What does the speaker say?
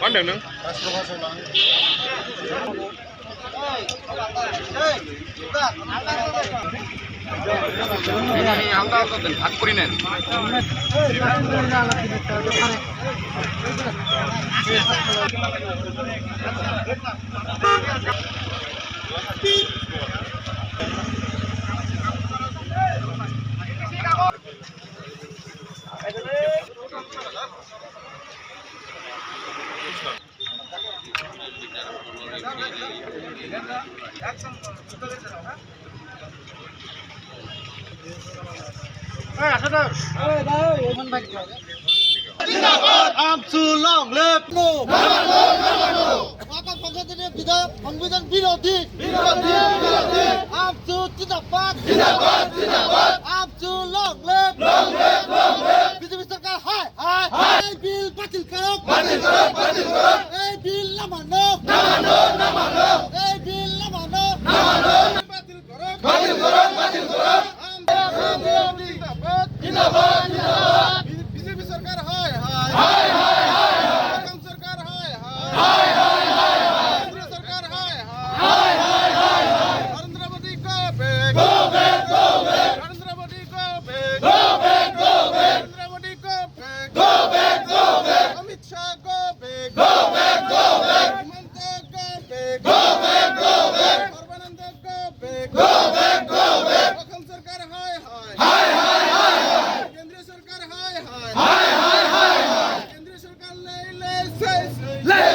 होनदों नों? आलदा आलदा दोन भाग करि नेन সংবিধান বিরোধী আমচু জিন্দাবাদ আমচু লং লিভ বিজেপি সরকার হায় হায় এই বিল বাতিল করো এই বিল না মানো এই বিল না মানো বাতিল করো জিন্দাবাদ বিজেপি সরকার হায় হায় সরকার হায় হায় Let